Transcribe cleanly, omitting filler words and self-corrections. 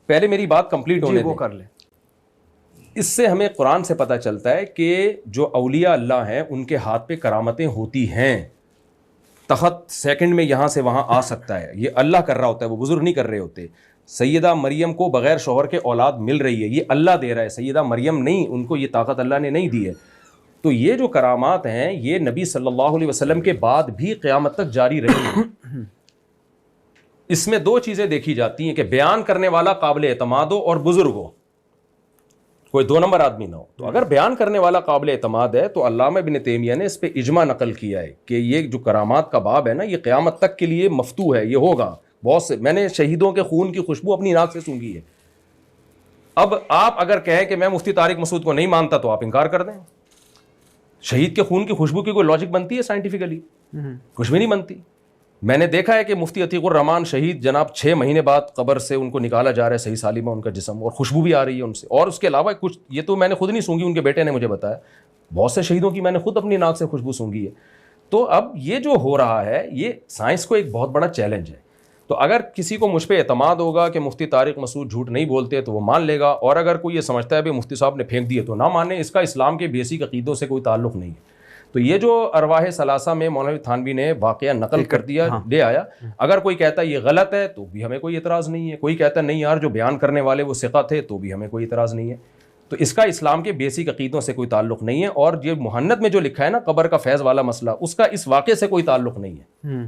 پہلے میری بات کمپلیٹ ہونے وہ دیں. کر لیں. اس سے ہمیں قرآن سے پتہ چلتا ہے کہ جو اولیاء اللہ ہیں ان کے ہاتھ پہ کرامتیں ہوتی ہیں. تخت سیکنڈ میں یہاں سے وہاں آ سکتا ہے, یہ اللہ کر رہا ہوتا ہے, وہ بزرگ نہیں کر رہے ہوتے. سیدہ مریم کو بغیر شوہر کے اولاد مل رہی ہے, یہ اللہ دے رہا ہے, سیدہ مریم نہیں, ان کو یہ طاقت اللہ نے نہیں دی ہے. تو یہ جو کرامات ہیں یہ نبی صلی اللہ علیہ وسلم کے بعد بھی قیامت تک جاری رہی ہیں. اس میں دو چیزیں دیکھی جاتی ہیں کہ بیان کرنے والا قابل اعتماد ہو اور بزرگ ہو, کوئی دو نمبر آدمی نہ ہو. تو اگر بیان کرنے والا قابل اعتماد ہے تو علامہ ابن تیمیہ نے اس پہ اجماع نقل کیا ہے کہ یہ جو کرامات کا باب ہے نا, یہ قیامت تک کے لیے مفتوح ہے, یہ ہوگا. بہت سے میں نے شہیدوں کے خون کی خوشبو اپنی ناک سے سونگھی ہے. اب آپ اگر کہیں کہ میں مفتی طارق مسعود کو نہیں مانتا تو آپ انکار کر دیں. شہید کے خون کی خوشبو کی کوئی لاجک بنتی ہے سائنٹیفکلی؟ کچھ بھی نہیں بنتی. میں نے دیکھا ہے کہ مفتی عتیق الرحمان شہید جناب 6 مہینے بعد قبر سے ان کو نکالا جا رہا ہے صحیح سالمہ ان کا جسم, اور خوشبو بھی آ رہی ہے ان سے. اور اس کے علاوہ کچھ, یہ تو میں نے خود نہیں سونگھی, ان کے بیٹے نے مجھے بتایا, بہت سے شہیدوں کی میں نے خود اپنی ناک سے خوشبو سونگھی ہے. تو اب یہ جو ہو رہا ہے یہ سائنس کو ایک بہت بڑا چیلنج ہے. تو اگر کسی کو مجھ پہ اعتماد ہوگا کہ مفتی طارق مسعود جھوٹ نہیں بولتے تو وہ مان لے گا, اور اگر کوئی یہ سمجھتا ہے کہ مفتی صاحب نے پھینک دیے تو نہ مانے. اس کا اسلام کے بیسک عقیدوں سے کوئی تعلق نہیں ہے. تو یہ جو ارواح ثلاثہ میں مولوی تھانوی نے واقعہ نقل کر دیا, لے آیا, اگر کوئی کہتا ہے یہ غلط ہے تو بھی ہمیں کوئی اعتراض نہیں ہے. کوئی کہتا ہے نہیں یار جو بیان کرنے والے وہ ثقہ تھے تو بھی ہمیں کوئی اعتراض نہیں ہے. تو اس کا اسلام کے بیسک عقیدوں سے کوئی تعلق نہیں ہے. اور یہ محنت میں جو لکھا ہے نا قبر کا فیض والا مسئلہ, اس کا اس واقعے سے کوئی تعلق نہیں ہے.